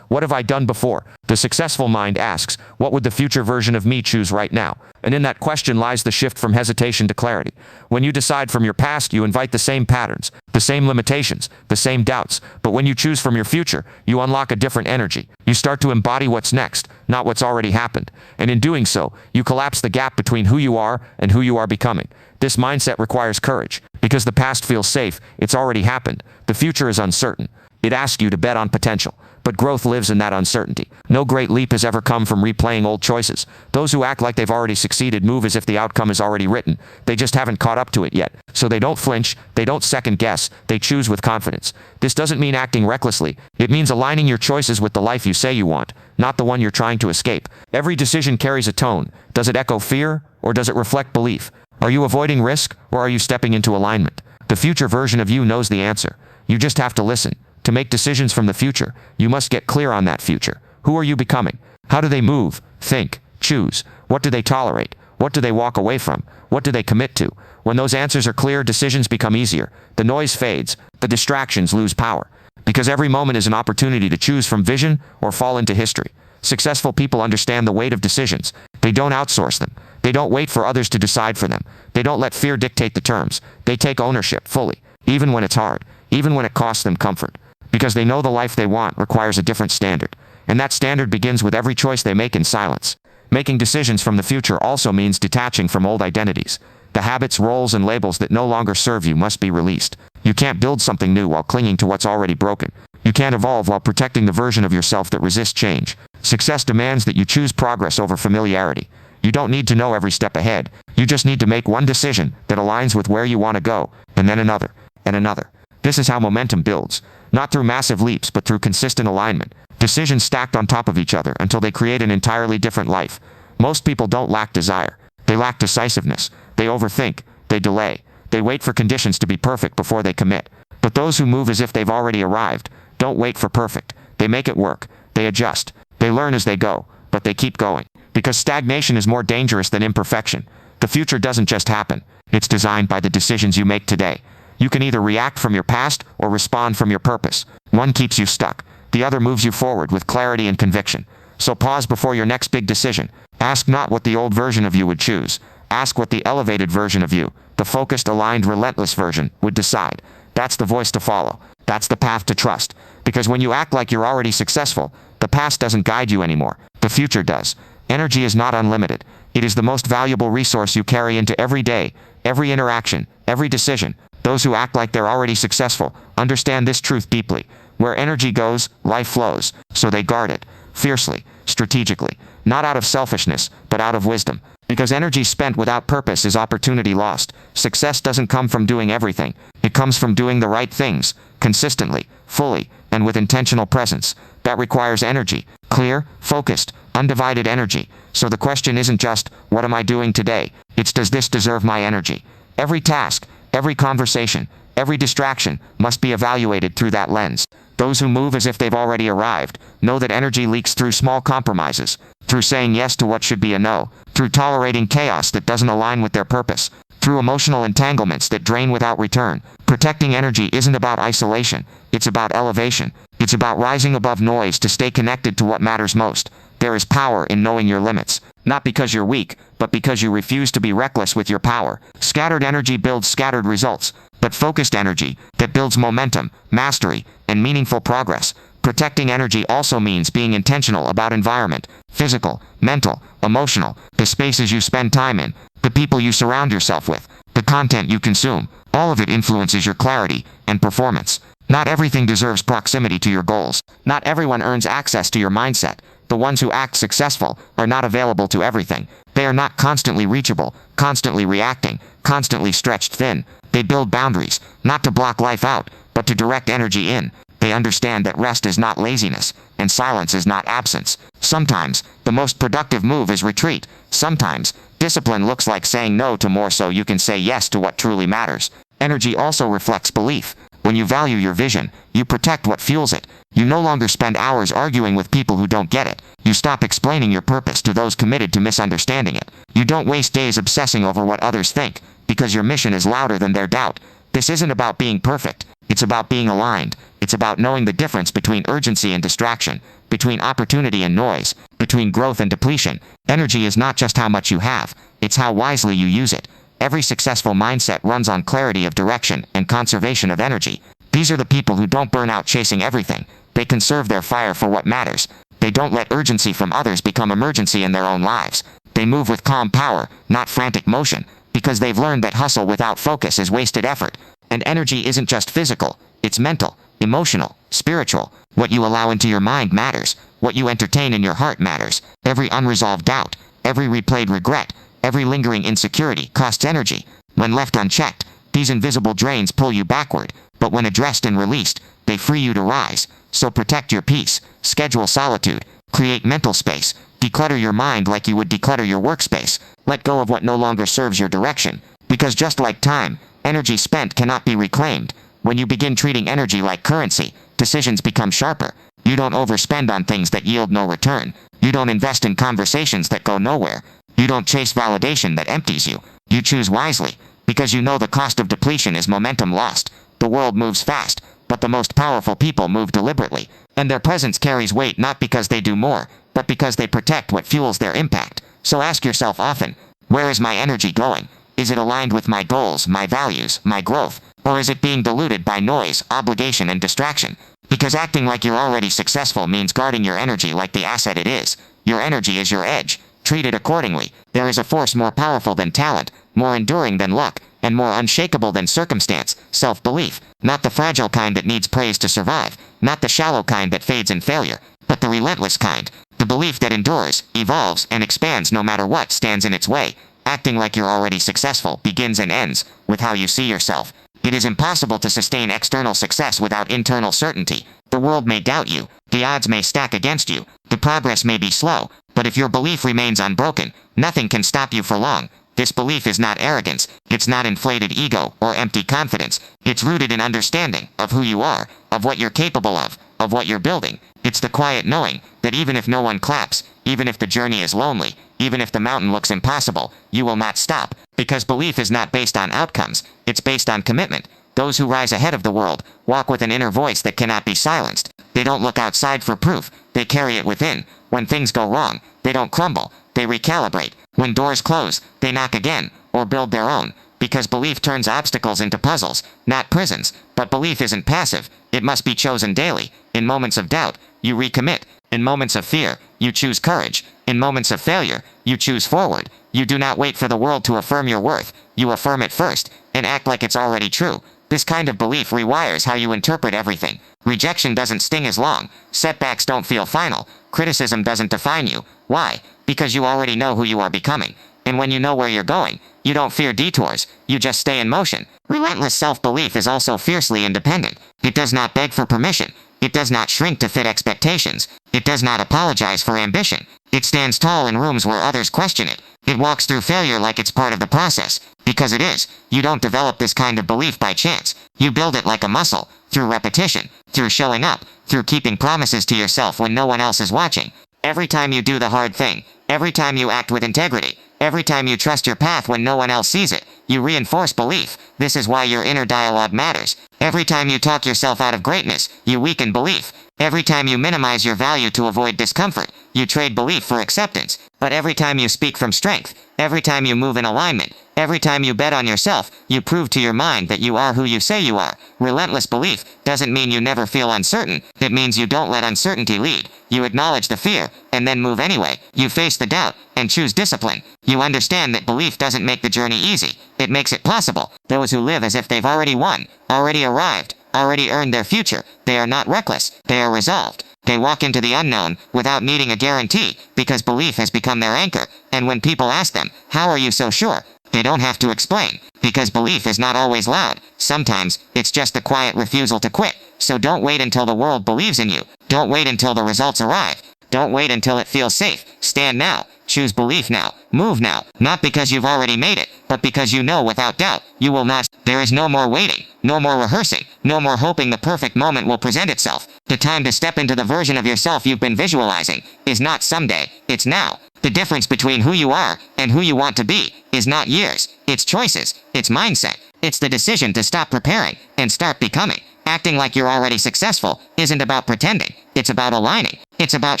"What have I done before?" The successful mind asks, "What would the future version of me choose right now?" And in that question lies the shift from hesitation to clarity. When you decide from your past, you invite the same patterns, the same limitations, the same doubts. But when you choose from your future, you unlock a different energy. You start to embody what's next, not what's already happened. And in doing so, you collapse the gap between who you are and who you are becoming. This mindset requires courage. Because the past feels safe, it's already happened. The future is uncertain. It asks you to bet on potential. But growth lives in that uncertainty. No great leap has ever come from replaying old choices. Those who act like they've already succeeded move as if the outcome is already written. They just haven't caught up to it yet. So they don't flinch, they don't second guess, they choose with confidence. This doesn't mean acting recklessly. It means aligning your choices with the life you say you want, not the one you're trying to escape. Every decision carries a tone. Does it echo fear, or does it reflect belief? Are you avoiding risk, or are you stepping into alignment? The future version of you knows the answer. You just have to listen. To make decisions from the future, you must get clear on that future. Who are you becoming? How do they move, think, choose? What do they tolerate? What do they walk away from? What do they commit to? When those answers are clear, decisions become easier. The noise fades. The distractions lose power. Because every moment is an opportunity to choose from vision or fall into history. Successful people understand the weight of decisions. They don't outsource them. They don't wait for others to decide for them. They don't let fear dictate the terms. They take ownership fully, even when it's hard, even when it costs them comfort. Because they know the life they want requires a different standard. And that standard begins with every choice they make in silence. Making decisions from the future also means detaching from old identities. The habits, roles, and labels that no longer serve you must be released. You can't build something new while clinging to what's already broken. You can't evolve while protecting the version of yourself that resists change. Success demands that you choose progress over familiarity. You don't need to know every step ahead. You just need to make one decision that aligns with where you want to go, and then another, and another. This is how momentum builds. Not through massive leaps, but through consistent alignment. Decisions stacked on top of each other until they create an entirely different life. Most people don't lack desire. They lack decisiveness. They overthink. They delay. They wait for conditions to be perfect before they commit. But those who move as if they've already arrived don't wait for perfect. They make it work. They adjust. They learn as they go, but they keep going. Because stagnation is more dangerous than imperfection. The future doesn't just happen. It's designed by the decisions you make today. You can either react from your past or respond from your purpose. One keeps you stuck. The other moves you forward with clarity and conviction. So pause before your next big decision. Ask not what the old version of you would choose. Ask what the elevated version of you, the focused, aligned, relentless version, would decide. That's the voice to follow. That's the path to trust. Because when you act like you're already successful, the past doesn't guide you anymore. The future does. Energy is not unlimited. It is the most valuable resource you carry into every day, every interaction, every decision. Those who act like they're already successful understand this truth deeply. Where energy goes, life flows. So they guard it, fiercely, strategically. Not out of selfishness, but out of wisdom. Because energy spent without purpose is opportunity lost. Success doesn't come from doing everything. It comes from doing the right things, consistently, fully, and with intentional presence. That requires energy. Clear, focused, undivided energy. So the question isn't just, what am I doing today? It's, does this deserve my energy? Every task, every conversation, every distraction must be evaluated through that lens. Those who move as if they've already arrived know that energy leaks through small compromises, through saying yes to what should be a no, through tolerating chaos that doesn't align with their purpose, through emotional entanglements that drain without return. Protecting energy isn't about isolation, it's about elevation. It's about rising above noise to stay connected to what matters most. There is power in knowing your limits. Not because you're weak, but because you refuse to be reckless with your power. Scattered energy builds scattered results, but focused energy that builds momentum, mastery, and meaningful progress. Protecting energy also means being intentional about environment, physical, mental, emotional, the spaces you spend time in, the people you surround yourself with, the content you consume. All of it influences your clarity and performance. Not everything deserves proximity to your goals. Not everyone earns access to your mindset. The ones who act successful are not available to everything. They are not constantly reachable, constantly reacting, constantly stretched thin. They build boundaries, not to block life out, but to direct energy in. They understand that rest is not laziness, and silence is not absence. Sometimes, the most productive move is retreat. Sometimes, discipline looks like saying no to more so you can say yes to what truly matters. Energy also reflects belief. When you value your vision, you protect what fuels it. You no longer spend hours arguing with people who don't get it. You stop explaining your purpose to those committed to misunderstanding it. You don't waste days obsessing over what others think, because your mission is louder than their doubt. This isn't about being perfect. It's about being aligned. It's about knowing the difference between urgency and distraction, between opportunity and noise, between growth and depletion. Energy is not just how much you have, it's how wisely you use it. Every successful mindset runs on clarity of direction and conservation of energy. These are the people who don't burn out chasing everything. They conserve their fire for what matters. They don't let urgency from others become emergency in their own lives. They move with calm power, not frantic motion, because they've learned that hustle without focus is wasted effort. And energy isn't just physical, it's mental, emotional, spiritual. What you allow into your mind matters. What you entertain in your heart matters. Every unresolved doubt, every replayed regret, every lingering insecurity costs energy. When left unchecked, these invisible drains pull you backward, but when addressed and released, they free you to rise. So protect your peace, schedule solitude, create mental space, declutter your mind like you would declutter your workspace. Let go of what no longer serves your direction, because just like time, energy spent cannot be reclaimed. When you begin treating energy like currency, decisions become sharper. You don't overspend on things that yield no return. You don't invest in conversations that go nowhere. You don't chase validation that empties you. You choose wisely, because you know the cost of depletion is momentum lost. The world moves fast, but the most powerful people move deliberately, and their presence carries weight not because they do more, but because they protect what fuels their impact. So ask yourself often, where is my energy going? Is it aligned with my goals, my values, my growth? Or is it being diluted by noise, obligation, and distraction? Because acting like you're already successful means guarding your energy like the asset it is. Your energy is your edge. Treat it accordingly. There is a force more powerful than talent, more enduring than luck, and more unshakable than circumstance, self-belief. Not the fragile kind that needs praise to survive, not the shallow kind that fades in failure, but the relentless kind. The belief that endures, evolves, and expands no matter what stands in its way. Acting like you're already successful begins and ends with how you see yourself. It is impossible to sustain external success without internal certainty. The world may doubt you, the odds may stack against you, the progress may be slow, but if your belief remains unbroken, nothing can stop you for long. This belief is not arrogance, it's not inflated ego or empty confidence. It's rooted in understanding of who you are, of what you're capable of what you're building. It's the quiet knowing that even if no one claps, even if the journey is lonely, even if the mountain looks impossible, you will not stop. Because belief is not based on outcomes, it's based on commitment. Those who rise ahead of the world walk with an inner voice that cannot be silenced. They don't look outside for proof, they carry it within. When things go wrong, they don't crumble, they recalibrate. When doors close, they knock again, or build their own. Because belief turns obstacles into puzzles, not prisons. But belief isn't passive, it must be chosen daily. In moments of doubt, you recommit. In moments of fear, you choose courage. In moments of failure, you choose forward. You do not wait for the world to affirm your worth. You affirm it first, and act like it's already true. This kind of belief rewires how you interpret everything. Rejection doesn't sting as long. Setbacks don't feel final. Criticism doesn't define you. Why? Because you already know who you are becoming. And when you know where you're going, you don't fear detours, you just stay in motion. Relentless self-belief is also fiercely independent. It does not beg for permission. It does not shrink to fit expectations. It does not apologize for ambition. It stands tall in rooms where others question it. It walks through failure like it's part of the process. Because it is. You don't develop this kind of belief by chance. You build it like a muscle, through repetition, through showing up, through keeping promises to yourself when no one else is watching. Every time you do the hard thing, every time you act with integrity, every time you trust your path when no one else sees it, you reinforce belief. This is why your inner dialogue matters. Every time you talk yourself out of greatness, you weaken belief. Every time you minimize your value to avoid discomfort, you trade belief for acceptance. But every time you speak from strength, every time you move in alignment, every time you bet on yourself, you prove to your mind that you are who you say you are. Relentless belief doesn't mean you never feel uncertain. It means you don't let uncertainty lead. You acknowledge the fear, and then move anyway. You face the doubt, and choose discipline. You understand that belief doesn't make the journey easy. It makes it possible. Those who live as if they've already won, already arrived, already earned their future, they are not reckless, they are resolved. They walk into the unknown without needing a guarantee, because belief has become their anchor. And when people ask them, how are you so sure? They don't have to explain, because belief is not always loud. Sometimes, it's just a quiet refusal to quit. So don't wait until the world believes in you. Don't wait until the results arrive. Don't wait until it feels safe. Stand now. Choose belief now. Move now. Not because you've already made it, but because you know without doubt, you will not. There is no more waiting, no more rehearsing, no more hoping the perfect moment will present itself. The time to step into the version of yourself you've been visualizing is not someday, it's now. The difference between who you are and who you want to be is not years, it's choices, it's mindset. It's the decision to stop preparing and start becoming. Acting like you're already successful isn't about pretending. It's about aligning. It's about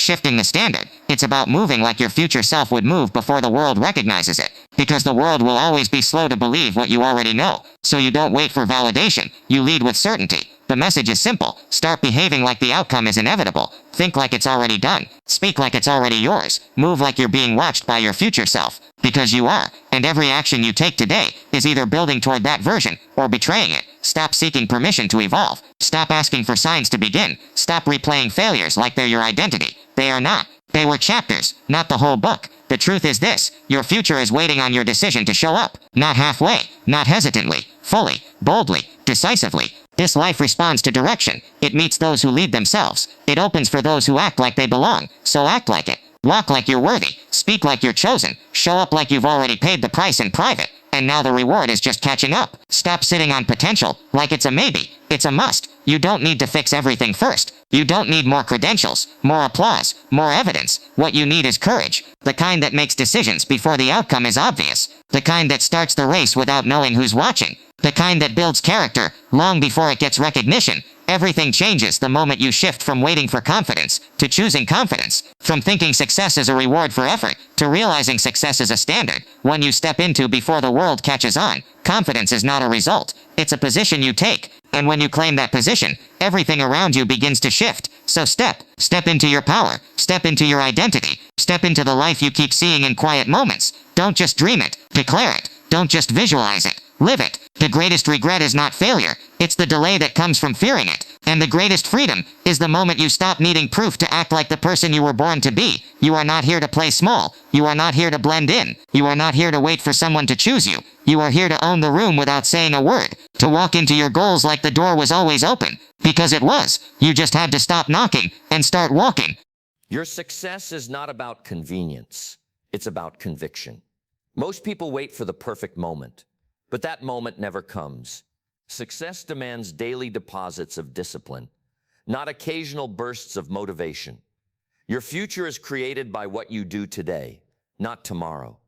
shifting the standard. It's about moving like your future self would move before the world recognizes it. Because the world will always be slow to believe what you already know. So you don't wait for validation. You lead with certainty. The message is simple. Start behaving like the outcome is inevitable. Think like it's already done. Speak like it's already yours. Move like you're being watched by your future self. Because you are. And every action you take today is either building toward that version or betraying it. Stop seeking permission to evolve. Stop asking for signs to begin. Stop replaying failures like they're your identity. They are not. They were chapters, not the whole book. The truth is this, your future is waiting on your decision to show up. Not halfway, not hesitantly, fully, boldly, decisively. This life responds to direction. It meets those who lead themselves. It opens for those who act like they belong. So act like it. Walk like you're worthy. Speak like you're chosen. Show up like you've already paid the price in private. And now the reward is just catching up. Stop sitting on potential like it's a maybe. It's a must. You don't need to fix everything first. You don't need more credentials, more applause, more evidence. What you need is courage. The kind that makes decisions before the outcome is obvious. The kind that starts the race without knowing who's watching. The kind that builds character long before it gets recognition. Everything changes the moment you shift from waiting for confidence to choosing confidence. From thinking success is a reward for effort to realizing success is a standard, one you step into before the world catches on. Confidence is not a result. It's a position you take. And when you claim that position, everything around you begins to shift. So step into your power. Step into your identity. Step into the life you keep seeing in quiet moments. Don't just dream it. Declare it. Don't just visualize it. Live it. The greatest regret is not failure. It's the delay that comes from fearing it. And the greatest freedom is the moment you stop needing proof to act like the person you were born to be. You are not here to play small. You are not here to blend in. You are not here to wait for someone to choose you. You are here to own the room without saying a word. To walk into your goals like the door was always open. Because it was. You just had to stop knocking and start walking. Your success is not about convenience. It's about conviction. Most people wait for the perfect moment, but that moment never comes. Success demands daily deposits of discipline, not occasional bursts of motivation. Your future is created by what you do today, not tomorrow.